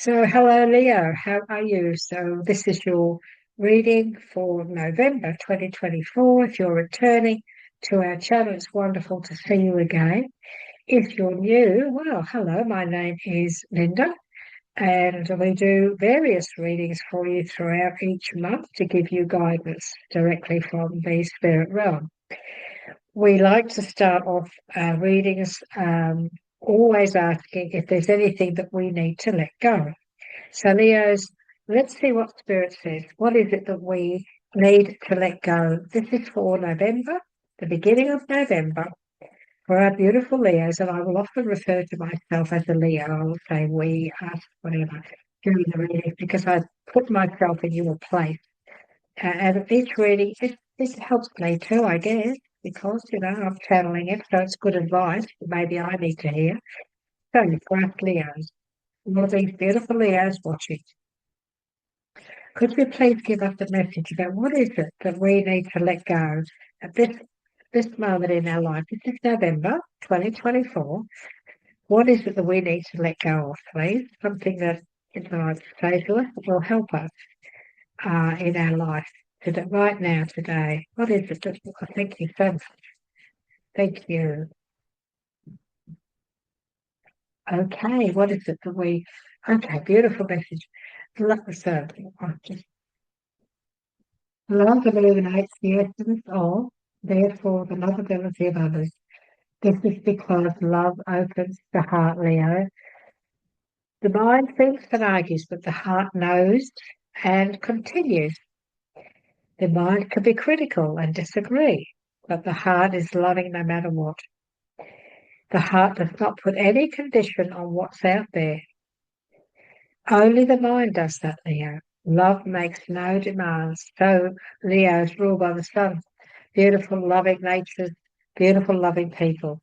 So, hello, Leo. How are you? So, this is your reading for November 2024. If you're returning to our channel, it's wonderful to see you again. If you're new, well, hello, my name is Linda, and we do various readings for you throughout each month to give you guidance directly from the spirit realm. We like to start off our readings always asking if there's anything that we need to let go. So, Leos, let's see what Spirit says. What is it that we need to let go? This is for November, the beginning of November, for our beautiful Leos. And I will often refer to myself as a Leo. I will say we, us, whatever, during the reading, because I put myself in your place. And each reading, it helps me too, I guess, because, I'm channeling it, so it's good advice. Maybe I need to hear. So, for us Leos, all of these beautiful Leos watching. Could you please give us a message about what is it that we need to let go at this moment in our life? This is November 2024. What is it that we need to let go of, please? Something that Infinite say to us that will help us in our life today, right now, today. What is it that thank you so much. Thank you. Okay, what is it that we okay, beautiful message. So just love illuminates the essence of, therefore, the lovability of others. This is because love opens the heart, Leo. The mind thinks and argues, but the heart knows and continues. The mind can be critical and disagree, but the heart is loving no matter what. The heart does not put any condition on what's out there. Only the mind does that, Leo. Love makes no demands. So Leo is ruled by the sun. Beautiful, loving natures, beautiful, loving people.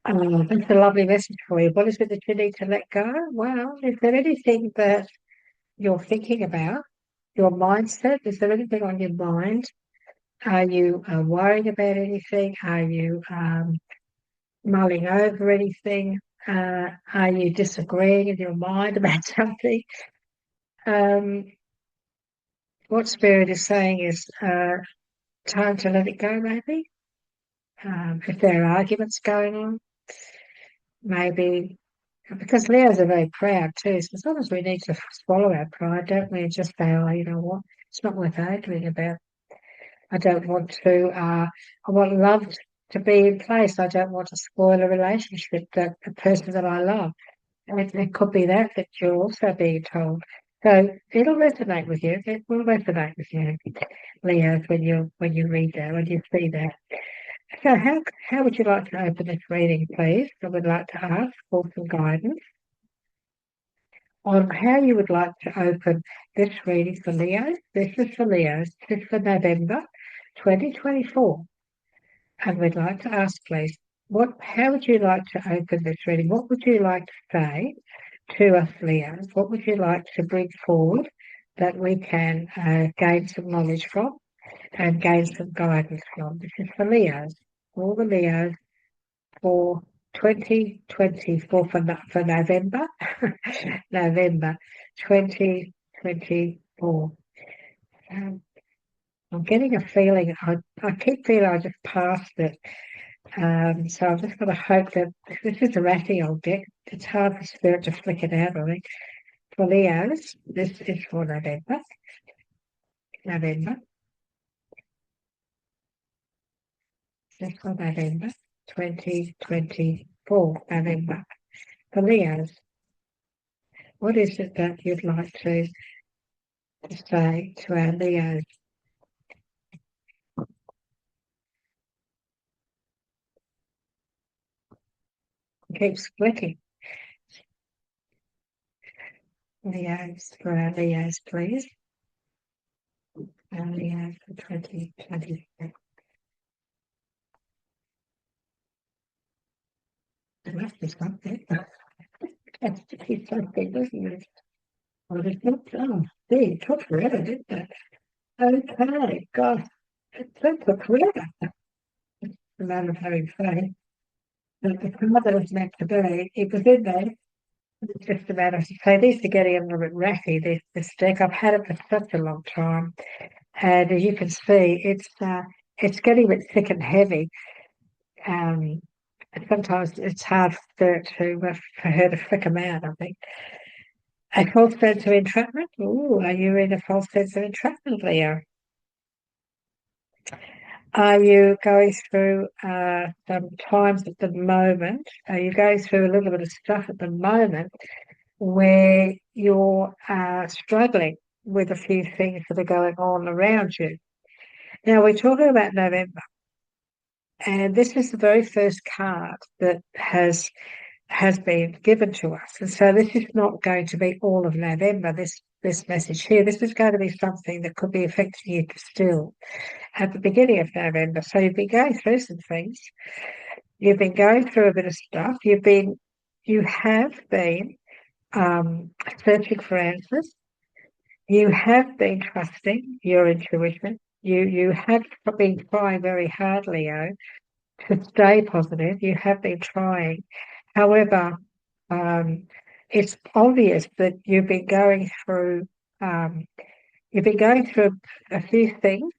That's a lovely message for you. What is it that you need to let go? Well, is there anything that you're thinking about? Your mindset? Is there anything on your mind? Are you worrying about anything? Are you mulling over anything? Are you disagreeing in your mind about something? Um, what Spirit is saying is time to let it go, maybe. If there are arguments going on, maybe because Leos are very proud too. So sometimes we need to swallow our pride, don't we? And just say, oh, you know what? It's not worth arguing about. I don't want to. I want love to be in place. I don't want to spoil a relationship that the person that I love. And it could be that you're also being told. So it'll resonate with you. It will resonate with you, Leos, when you read that, when you see that. So how would you like to open this reading, please? I would like to ask for some guidance on how you would like to open this reading for Leo. This is for Leo. This is for November 2024. And we'd like to ask, please, how would you like to open this reading? What would you like to say to us, Leo? What would you like to bring forward that we can gain some knowledge from and gain some guidance from? This is for Leos, all the Leos for 2024 for November, November 2024. I'm getting a feeling, I keep feeling I just passed it. So I'm just going to hope that this is a ratty old deck. It's hard for Spirit to flick it out, I think. For Leos, this is for November. November. This for November 2024. November. For Leos, what is it that you'd like to say to our Leos? Keeps flicking. Leos, for our Leos, please. Our Leos for 2024. There must be something. That's just something, doesn't it? Well, it's not done. See, it took forever, didn't it? Okay, gosh, it took forever. The man of having faith. But the card that was meant to be, it was in there. It's just a matter to say these are getting a little bit ratty, this deck. I've had it for such a long time. And as you can see, it's getting a bit thick and heavy. Um, and sometimes it's hard for her to flick them out, I think. A false sense of entrapment? Ooh, are you in a false sense of entrapment, Leo? Are you going through some times at the moment? Are you going through a little bit of stuff at the moment where you're struggling with a few things that are going on around you? Now, we're talking about November, and this is the very first card that has been given to us. And so this is not going to be all of November, this message here. This is going to be something that could be affecting you still at the beginning of November. So you've been going through some things. You've been going through a bit of stuff. You have been searching for answers. You have been trusting your intuition. You have been trying very hard, Leo, to stay positive. You have been trying. However, it's obvious that you've been going through a few things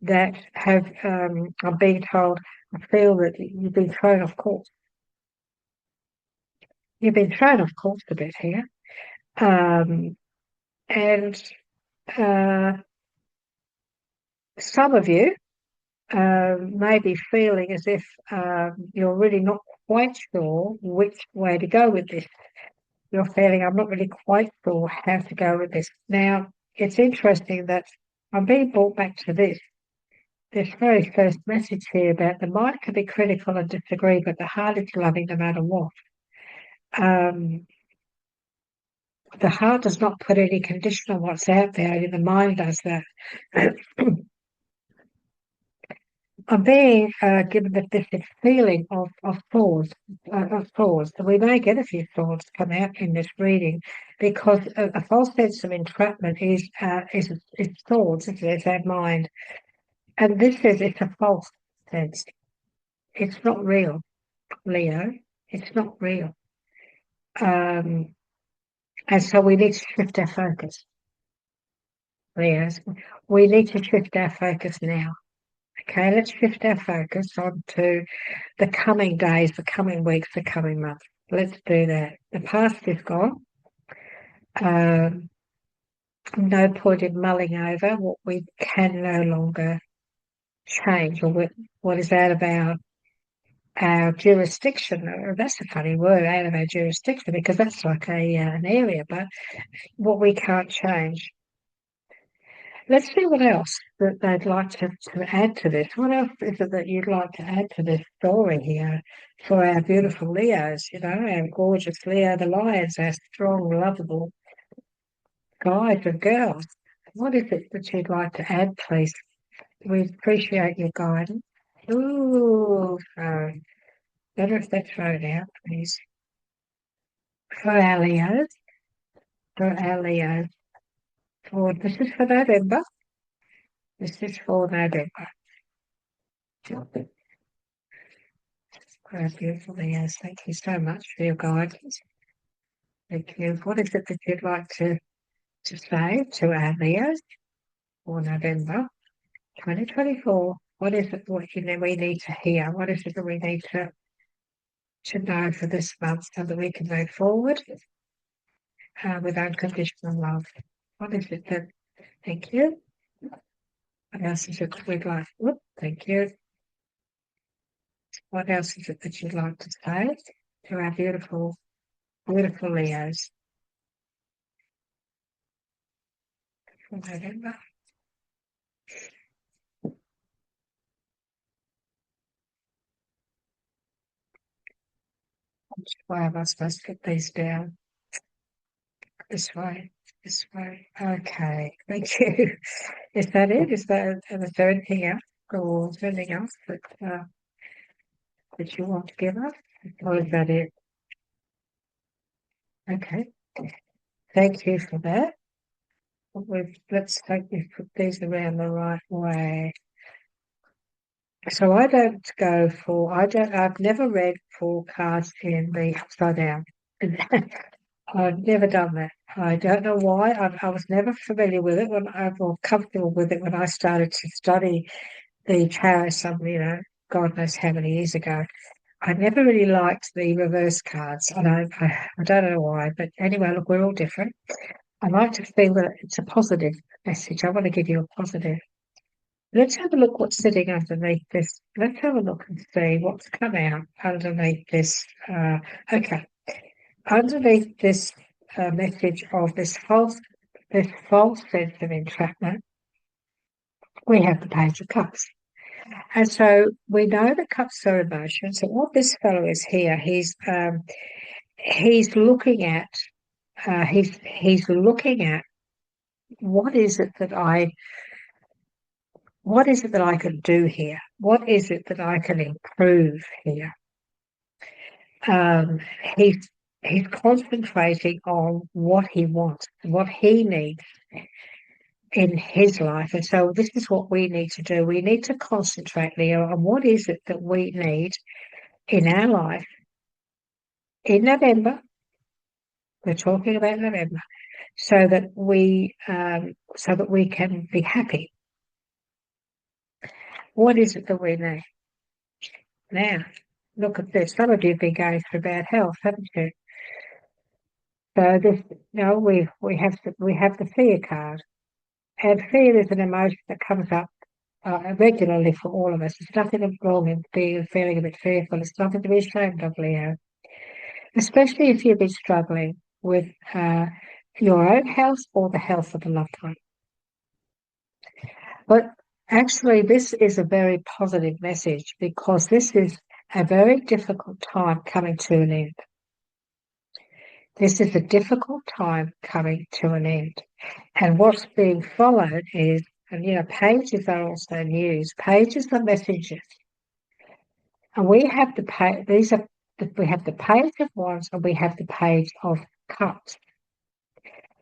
that have, I'm being told, I feel that you've been thrown off course. You've been thrown off course a bit here. And some of you may be feeling as if you're really not quite sure which way to go with this. You're feeling, I'm not really quite sure how to go with this. Now, it's interesting that I'm being brought back to this very first message here about the mind can be critical and disagree, but the heart is loving no matter what. The heart does not put any condition on what's out there, only the mind does that. I'm being given this feeling of thoughts, and we may get a few thoughts come out in this reading because a false sense of entrapment is thoughts, it's our mind, and this is it's a false sense. It's not real, Leo. It's not real, and so we need to shift our focus, Leo. We need to shift our focus now. Okay, let's shift our focus onto the coming days, the coming weeks, the coming months. Let's do that. The past is gone. No point in mulling over what we can no longer change or what is out of our jurisdiction. That's a funny word, out of our jurisdiction, because that's like an area, but what we can't change. Let's see what else that they'd like to add to this. What else is it that you'd like to add to this story here for our beautiful Leos, our gorgeous Leo, the lions, our strong, lovable guys and girls? What is it that you'd like to add, please? We appreciate your guidance. Ooh, so better if they throw it out, please. For our Leos, this is for November. This is for November. Beautiful, Leos. Thank you so much for your guidance. Thank you. What is it that you'd like to say to our Leos for November 2024? What is it what we need to hear? What is it that we need to know for this month so that we can move forward with unconditional love? What is it that, thank you. What else is it that we'd like? Whoop, thank you. What else is it that you'd like to say to our beautiful, beautiful Leos for November? Which way am I supposed to get these down? This way, this way. Okay, thank you. Is that it? Is there anything else or anything else that you want to give us? Or is that it? Okay. Thank you for that. Let's take put these around the right way. So I've never read 4 cards in the upside down. I've never done that. I don't know why. I was never familiar with it when I was comfortable with it when I started to study the tarot some, God knows how many years ago. I never really liked the reverse cards. I don't know why, but anyway, look, we're all different. I like to feel that it's a positive message. I want to give you a positive. Let's have a look what's sitting underneath this. Let's have a look and see what's come out underneath this. Okay, underneath this message of this false sense of entrapment, we have the Page of Cups. And so we know that cups are emotions. And what this fellow is here, he's looking at he's looking at what is it that I can do here? What is it that I can improve here? Um, he's he's concentrating on what he wants, what he needs in his life. And so this is what we need to do. We need to concentrate, Leo, on what is it that we need in our life in November. We're talking about November, so that we can be happy. What is it that we need? Now, look at this. Some of you have been going through bad health, haven't you? So this, we have the fear card, and fear is an emotion that comes up regularly for all of us. There's nothing wrong in feeling a bit fearful. It's nothing to be ashamed of, Leo. Especially if you've been struggling with your own health or the health of a loved one. But actually, this is a very positive message because this is a very difficult time coming to an end. This is a difficult time coming to an end. And what's being followed is, and pages are also news, pages are messages. And we have we have the Page of Wands and we have the Page of Cups.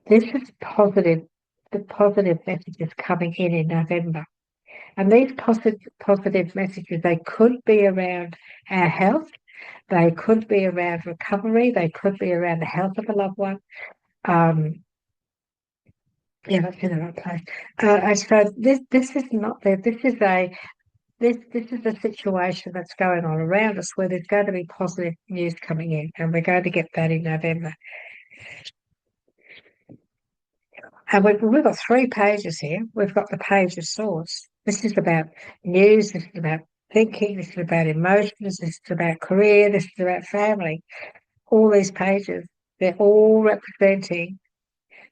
This is the positive messages coming in November. And these positive messages, they could be around our health, they could be around recovery, they could be around the health of a loved one. Yeah, that's in the right place. And so this is not there. This is a situation that's going on around us where there's going to be positive news coming in, and we're going to get that in November. And we've got 3 pages here. We've got the Page of Swords. This is about news. This is about thinking. This is about emotions. This is about career. This is about family. All these pages, they're all representing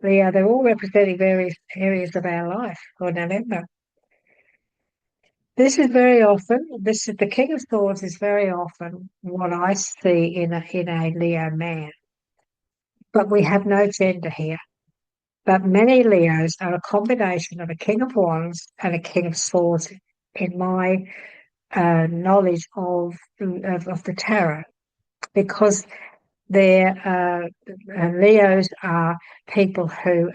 various areas of our life for November. This is the King of Swords is very often what I see in a Leo man. But we have no gender here. But many Leos are a combination of a King of Wands and a King of Swords in my knowledge of the tarot, because Leos are people who,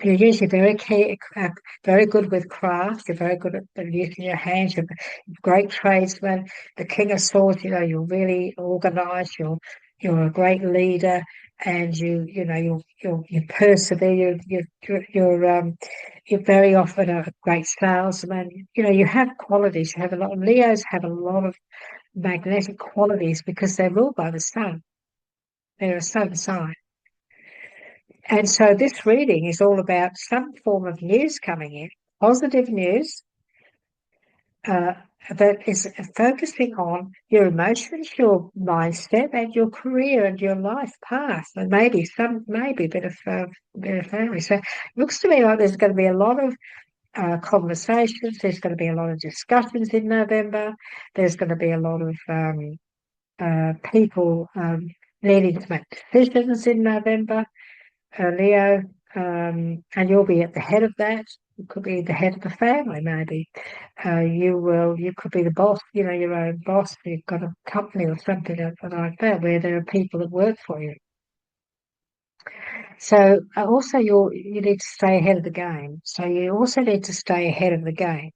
you're usually very good with craft. You're very good at using your hands. You're a great tradesman. The King of Swords, you're really organised. You're a great leader, and you persevere. You're very often a great salesman. You have qualities. You have a lot. Leos have a lot of magnetic qualities because they're ruled by the sun. They're a sun sign. And so this reading is all about some form of news coming in, positive news, that is focusing on your emotions, your mindset, and your career and your life path, and maybe a bit of family. So it looks to me like there's going to be a lot of conversations. There's going to be a lot of discussions in November. There's going to be a lot of people needing to make decisions in November. Leo, and you'll be at the head of that. You could be the head of the family, maybe. You could be the boss, your own boss. You've got a company or something like that where there are people that work for you. So also you need to stay ahead of the game. So you also need to stay ahead of the game.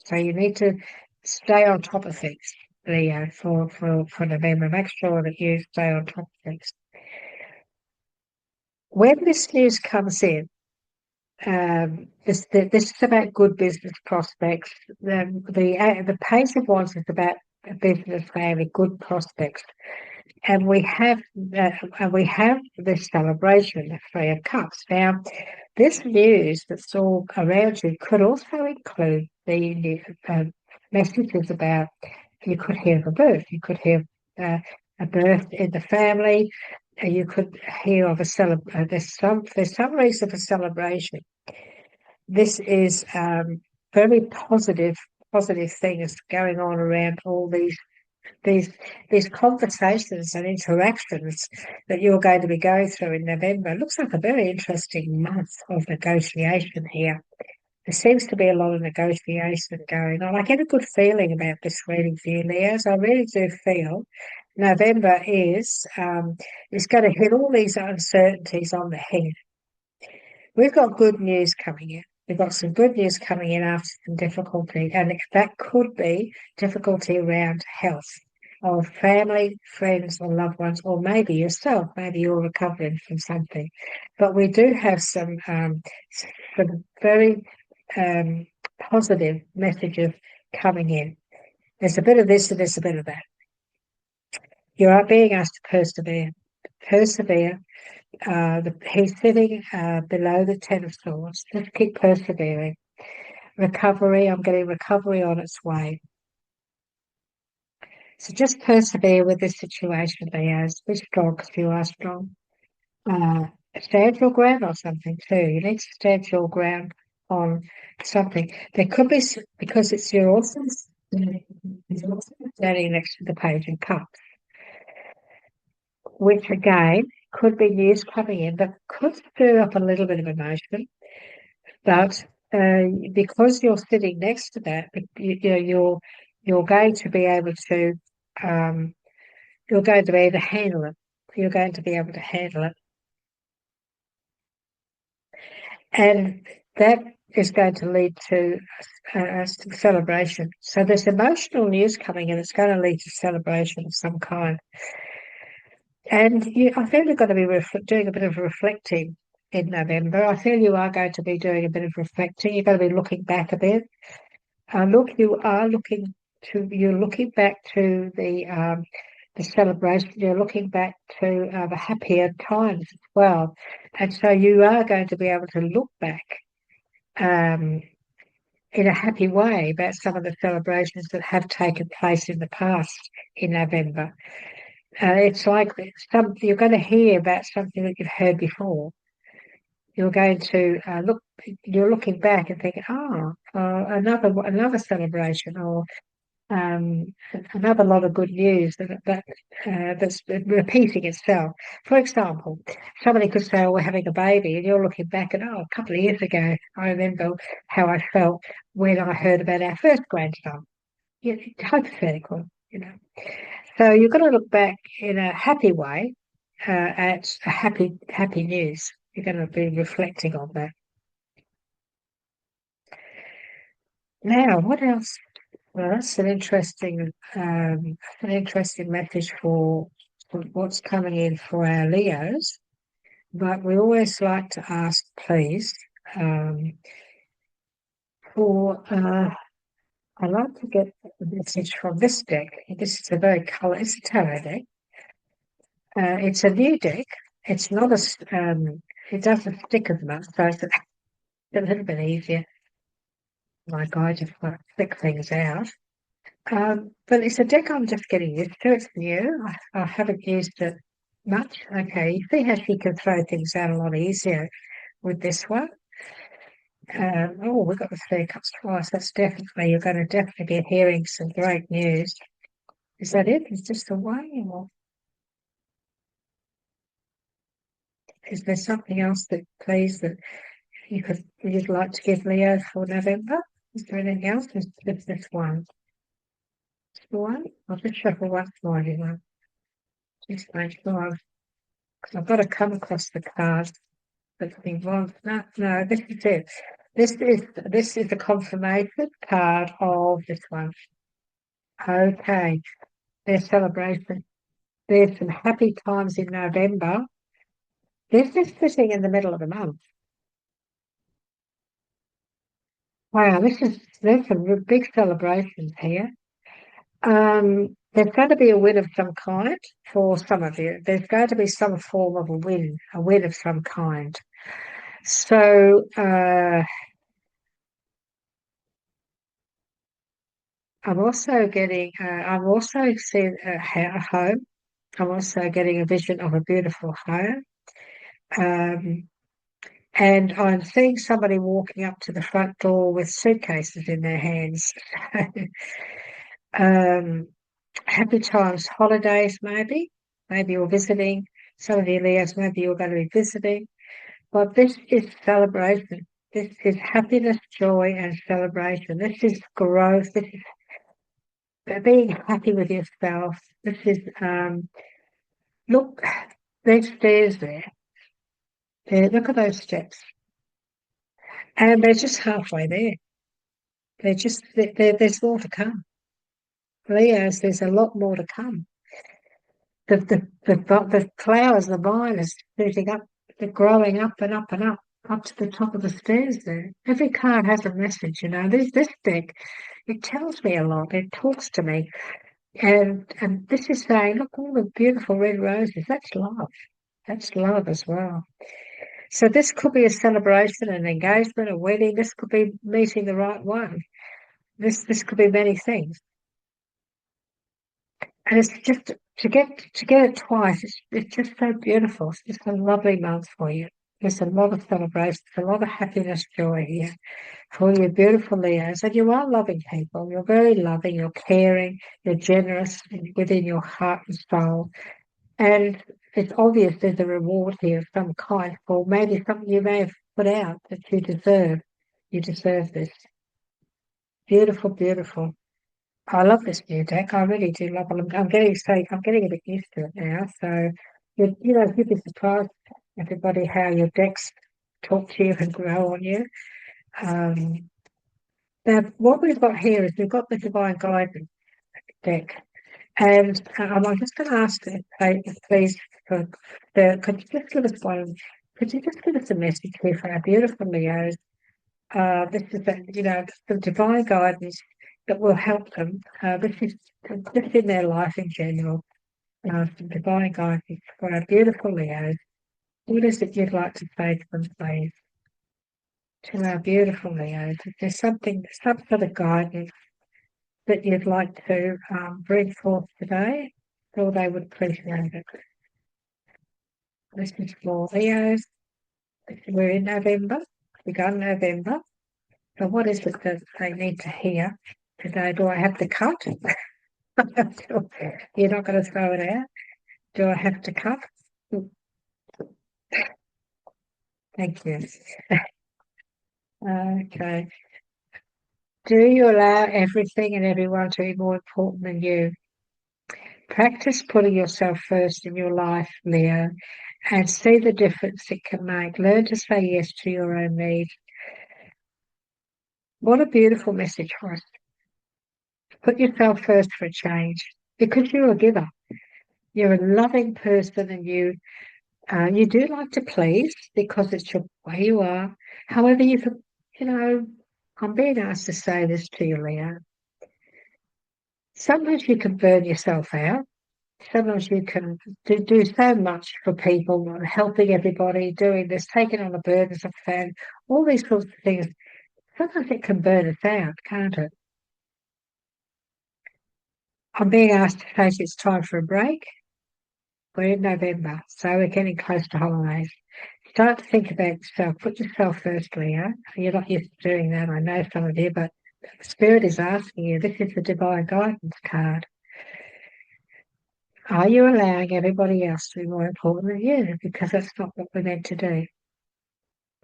So you need to stay on top of things. Leo, for November. Make sure that you stay on top of things. When this news comes in, this is about good business prospects. The Page of Wands is about a business family, good prospects, and we have this celebration, the Three of Cups. Now, this news that's all around you could also include the messages about, you could hear of a birth, you could hear a birth in the family, you could hear of there's some reason for celebration. This is very positive things going on around all these conversations and interactions that you're going to be going through in November. It looks like a very interesting month of negotiation here. There seems to be a lot of negotiation going on. I get a good feeling about this reading for you, Leos. I really do feel November is going to hit all these uncertainties on the head. We've got good news coming in. We've got some good news coming in after some difficulty, and that could be difficulty around health of family, friends, or loved ones, or maybe yourself. Maybe you're recovering from something. But we do have some very positive messages coming in. There's a bit of this and there's a bit of that. You are being asked to persevere. Persevere. He's sitting below the Ten of Swords. Just keep persevering. Recovery. I'm getting recovery on its way. So just persevere with this situation, Leos. Be strong because you are strong. Stand your ground on something too. You need to stand your ground on something. There could be, because it's your also standing next to the Page of Cups, which again could be news coming in that could stir up a little bit of emotion. But because you're sitting next to that, you're going to be able to you're going to be able to handle it. You're going to be able to handle it. And that is going to lead to a celebration. So there's emotional news coming in. It's going to lead to celebration of some kind. And I feel you're going to be doing a bit of reflecting in November. I feel you are going to be doing a bit of reflecting. You're going to be looking back a bit. You're looking back to the celebration. You're looking back to the happier times as well. And so you are going to be able to look back in a happy way about some of the celebrations that have taken place in the past in November. It's like you're going to hear about something that you've heard before. You're going to you're looking back and thinking, another celebration, or another lot of good news that's repeating itself. For example, somebody could say, we're having a baby, and you're looking back and, a couple of years ago, I remember how I felt when I heard about our first grandson. Hypothetical, So you're going to look back in a happy way at a happy news. You're going to be reflecting on that. Now, what else? Well, that's an interesting message for what's coming in for our Leos. But we always like to ask, please, I like to get a message from this deck. This is it's a tarot deck. It's a new deck. It's not it doesn't stick as much, so it's a little bit easier. My guy just want to flick things out. But it's a deck I'm just getting used to. It's new. I haven't used it much. Okay, you see how she can throw things out a lot easier with this one. We've got the Three of Cups twice. You're going to definitely be hearing some great news. Is that it? Is this the way? Or is there something else that you'd like to give Leo for November? Is there anything else? Is this one? The one? I'll just shuffle once more, everyone. Just make sure because I've got to come across the cards that's involved. No, this is it. This is the confirmation card of this one. Okay, there's celebration. There's some happy times in November. This is sitting in the middle of the month. Wow, there's some big celebrations here. There's going to be a win of some kind for some of you. There's going to be some form of a win of some kind. So I'm also seeing a home. I'm also getting a vision of a beautiful home. Um, and I'm seeing somebody walking up to the front door with suitcases in their hands. um, Happy times, holidays, maybe. Maybe you're visiting. Some of you Leos, maybe you're going to be visiting. But this is celebration. This is happiness, joy, and celebration. This is growth. This is being happy with yourself. This is look, there's stairs there. Look at those steps, and they're just halfway there. There's more to come. Leos, there's a lot more to come. The flowers, the vine is shooting up, they're growing up and up and up to the top of the stairs there. Every card has a message, you know. This deck, it tells me a lot. It talks to me. And this is saying, look, all the beautiful red roses, that's love. That's love as well. So this could be a celebration, an engagement, a wedding. This could be meeting the right one. This could be many things. And it's just to get it twice. It's just so beautiful. It's just a lovely month for you. There's a lot of celebrations, a lot of happiness, joy here for you, beautiful Leos. And you are loving people. You're very loving. You're caring. You're generous within your heart and soul. And it's obvious there's a reward here of some kind for maybe something you may have put out that you deserve. You deserve this. Beautiful, beautiful. I love this new deck. I really do love it. I'm getting a bit used to it now. So, you'd be surprised, everybody, how your decks talk to you and grow on you. Um, Now, what we've got here is we've got the Divine Guidance deck. And I'm just going to ask you, please, could you just give us one? Could you just give us a message here for our beautiful Leos? This is the divine guidance that will help them. This is just in their life in general. Some divine guidance for our beautiful Leos. What is it you'd like to say to them, please? To our beautiful Leos, if there's some sort of guidance that you'd like to bring forth today, or they would appreciate it. This is for Leos. We're in November. We got November. So what is it that they need to hear today? Do I have to cut? You're not going to throw it out. Do I have to cut? Thank you. Okay. Do you allow everything and everyone to be more important than you? Practice putting yourself first in your life, Leo, and see the difference it can make. Learn to say yes to your own needs. What a beautiful message for us. Put yourself first for a change because you're a giver. You're a loving person and you do like to please because it's your way you are. However, I'm being asked to say this to you, Leo. Sometimes you can burn yourself out. Sometimes you can do so much for people, helping everybody, doing this, taking on the burdens of the family, all these sorts of things. Sometimes it can burn us out, can't it? I'm being asked to say it's time for a break. We're in November, so we're getting close to holidays. Start to think about yourself. Put yourself first, Leo. You're not used to doing that. I know some of you, but Spirit is asking you. This is the Divine Guidance card. Are you allowing everybody else to be more important than you? Because that's not what we're meant to do.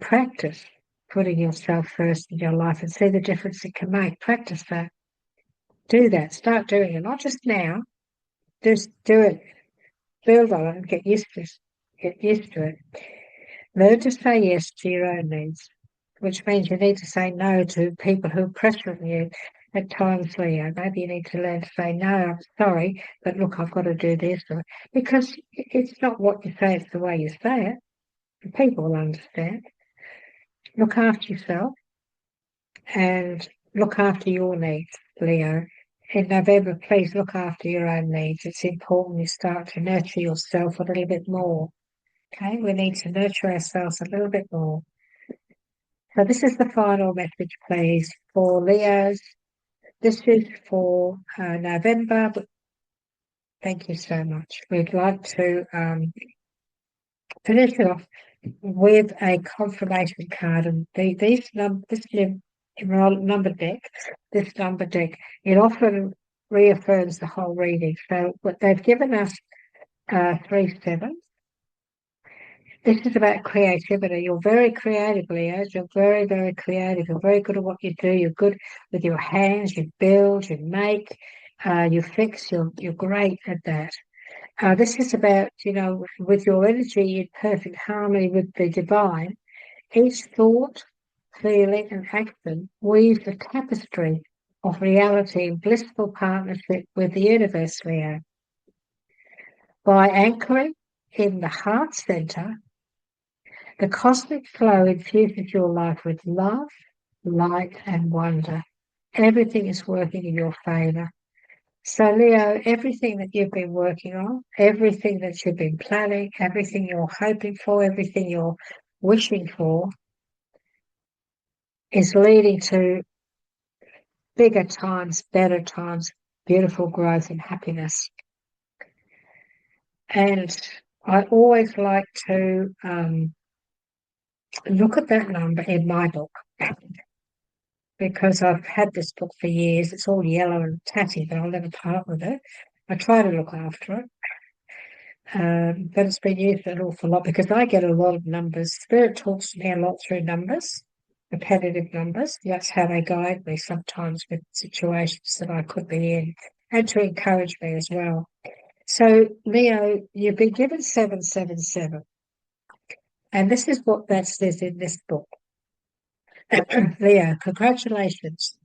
Practice putting yourself first in your life and see the difference it can make. Practice that. Do that. Start doing it. Not just now. Just do it. Build on it and get used to it. Get used to it. Learn to say yes to your own needs, which means you need to say no to people who are pressuring you at times, Leo. Maybe you need to learn to say, no, I'm sorry, but look, I've got to do this. Because it's not what you say, it's the way you say it. And people will understand. Look after yourself and look after your needs, Leo. In November, please look after your own needs. It's important you start to nurture yourself a little bit more. Okay, we need to nurture ourselves a little bit more. So this is the final message, please, for Leos. This is for November. Thank you so much. We'd like to finish it off with a confirmation card, and this number deck, it often reaffirms the whole reading. So, what they've given us 3 sevens. This is about creativity. You're very creative, Leo. You're very, very creative. You're very good at what you do. You're good with your hands. You build, you make, you fix. You're great at that. This is about, with your energy in perfect harmony with the divine, each thought, feeling, and action weaves a tapestry of reality in blissful partnership with the universe, Leo. By anchoring in the heart center, the cosmic flow infuses your life with love, light, and wonder. Everything is working in your favor. So, Leo, everything that you've been working on, everything that you've been planning, everything you're hoping for, everything you're wishing for is leading to bigger times, better times, beautiful growth and happiness. And I always like to look at that number in my book because I've had this book for years. It's all yellow and tatty, but I'll never part with it. I try to look after it. But it's been used an awful lot because I get a lot of numbers. Spirit talks to me a lot through numbers, repetitive numbers. That's how they guide me sometimes with situations that I could be in and to encourage me as well. So, Leo, you've been given 777. And this is what that says in this book. Leo, congratulations.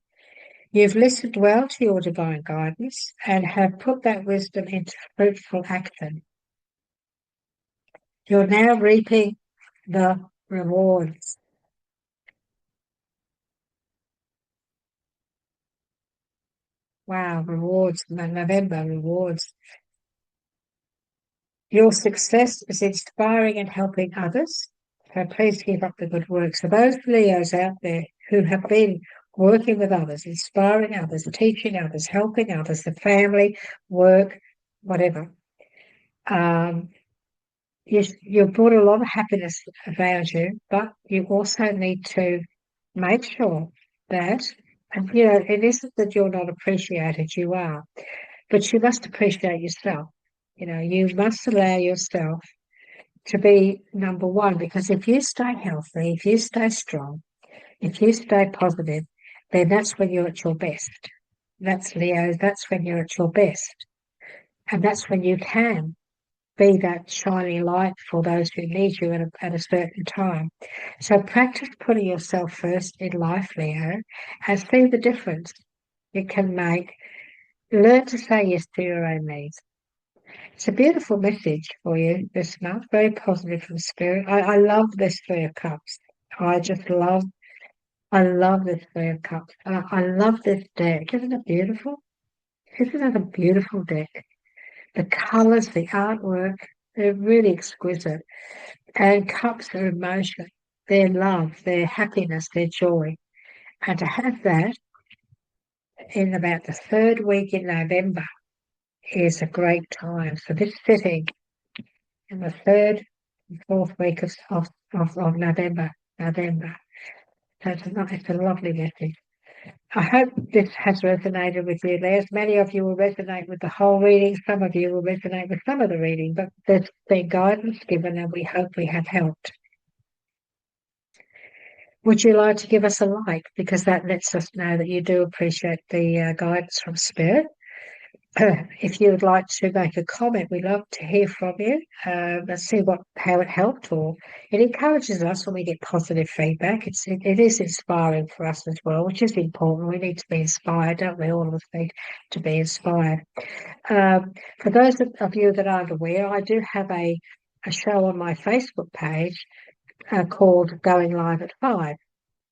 You've listened well to your divine guidance and have put that wisdom into fruitful action. You're now reaping the rewards. Wow, rewards, November rewards. Your success is inspiring and helping others. So please keep up the good work. So those Leos out there who have been working with others, inspiring others, teaching others, helping others, the family, work, whatever. You've brought a lot of happiness around you, but you also need to make sure that, and it isn't that you're not appreciated, you are, but you must appreciate yourself. You must allow yourself to be number one, because if you stay healthy, if you stay strong, if you stay positive, then that's when you're at your best. That's Leo, that's when you're at your best. And that's when you can be that shining light for those who need you at a certain time. So practice putting yourself first in life, Leo, and see the difference it can make. Learn to say yes to your own needs. It's a beautiful message for you this month, very positive from Spirit. I love this Three of Cups. I love this Three of Cups. I love this deck. Isn't it beautiful? Isn't it a beautiful deck? The colours, the artwork, they're really exquisite. And cups are emotion, their love, their happiness, their joy. And to have that in about the 3rd week in November is a great time. So this sitting in the 3rd and 4th week of November. So it's a lovely message. I hope this has resonated with you. There's many of you will resonate with the whole reading. Some of you will resonate with some of the reading, but there's been guidance given and we hope we have helped. Would you like to give us a like? Because that lets us know that you do appreciate the guidance from Spirit. if you would like to make a comment, we love to hear from you. Let's see how it helped, or it encourages us when we get positive feedback. It is inspiring for us as well, which is important. We need to be inspired, don't we? All of us need to be inspired. For those of you that aren't aware, I do have a show on my Facebook page called Going Live at 5.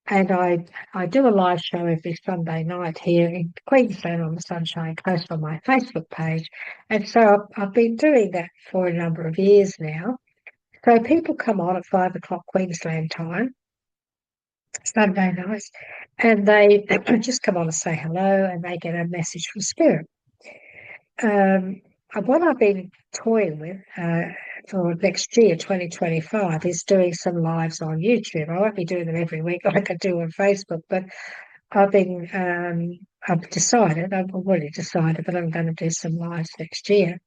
And I do a live show every Sunday night here in Queensland on the Sunshine Coast on my Facebook page. And so I've been doing that for a number of years now. So people come on at 5 o'clock Queensland time, Sunday nights, and they just come on and say hello and they get a message from Spirit. What I've been toying with for next year, 2025, is doing some lives on YouTube. I won't be doing them every week like I do on Facebook, but I've already decided that I'm going to do some lives next year.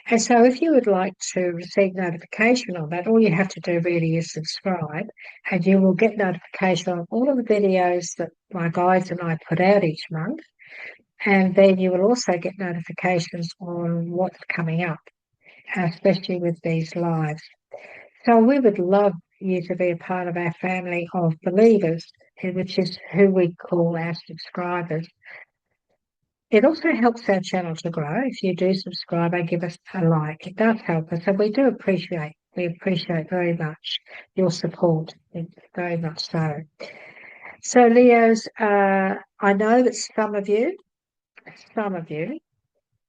And so if you would like to receive notification on that, all you have to do really is subscribe, and you will get notification on all of the videos that my guides and I put out each month. And then you will also get notifications on what's coming up, especially with these lives. So we would love you to be a part of our family of believers, which is who we call our subscribers. It also helps our channel to grow if you do subscribe and give us a like. It does help us, and we appreciate very much your support, very much so. So Leos, I know that some of you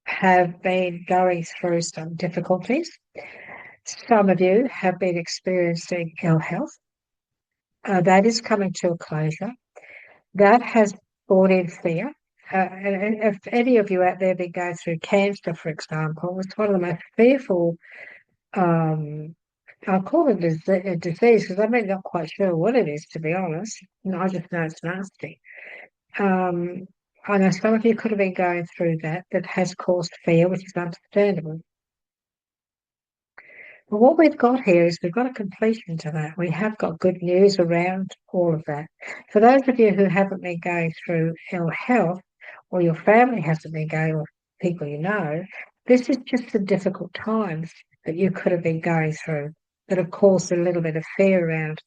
have been going through some difficulties. Some of you have been experiencing ill health. That is coming to a closure. That has brought in fear. And if any of you out there been going through cancer, for example, it's one of the most fearful, I'll call it a disease because I'm really not quite sure what it is, to be honest. I just know it's nasty. I know some of you could have been going through that has caused fear, which is understandable. But what we've got here is we've got a completion to that. We have got good news around all of that. For those of you who haven't been going through ill health, or your family hasn't been going, or people you know, this is just the difficult times that you could have been going through that have caused a little bit of fear around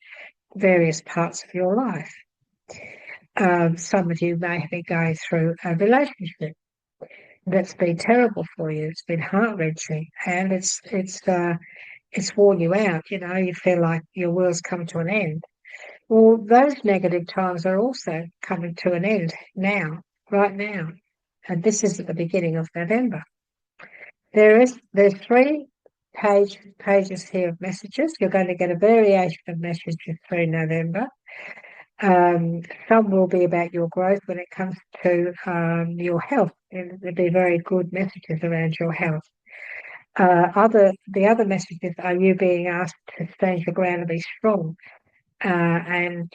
various parts of your life. Some of you may have been going through a relationship that's been terrible for you. It's been heart-wrenching, and it's worn you out. You feel like your world's come to an end. Well, those negative times are also coming to an end now, right now, and this is at the beginning of November. There's 3 pages here of messages. You're going to get a variation of messages through November. Some will be about your growth when it comes to your health, and there'll be very good messages around your health. The other messages are you being asked to stand your ground and be strong, and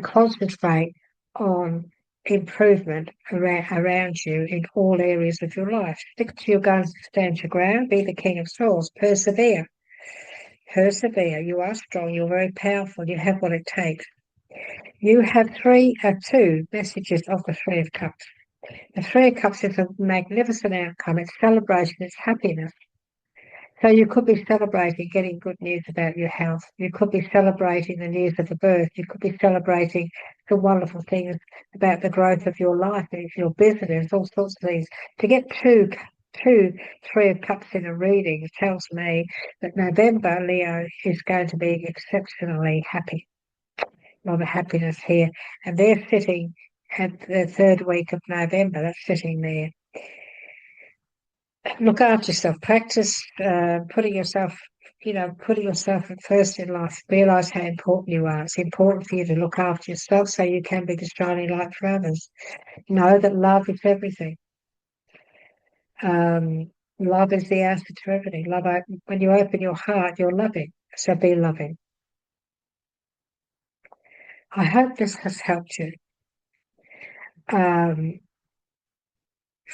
concentrate on improvement around you in all areas of your life. Stick to your guns, stand your ground, be the King of Swords, persevere. Persevere. You are strong. You're very powerful. You have what it takes. You have 2 messages of the Three of Cups. The Three of Cups is a magnificent outcome. It's celebration. It's happiness. So you could be celebrating getting good news about your health. You could be celebrating the news of the birth. You could be celebrating the wonderful things about the growth of your life, your business, all sorts of things. To get two Three of Cups in a reading tells me that November, Leo, is going to be exceptionally happy. A lot of happiness here. And they're sitting at the 3rd week of November. That's sitting there. Look after yourself. Practice putting yourself at first in life. Realise how important you are. It's important for you to look after yourself so you can be the shining light for others. Know that love is everything. Love is the answer to everything. When you open your heart, you're loving. So be loving. I hope this has helped you.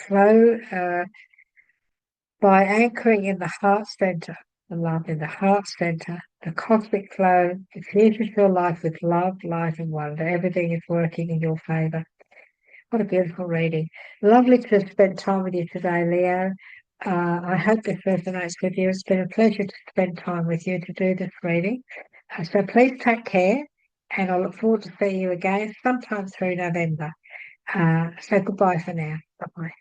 Flow by anchoring in the heart center, the love in the heart center, the cosmic flow infuses your life with love, light, and wonder. Everything is working in your favor. What a beautiful reading. Lovely to have spent time with you today, Leo. I hope this resonates with you. It's been a pleasure to spend time with you to do this reading. So please take care, and I look forward to seeing you again sometime through November. So goodbye for now. Bye bye.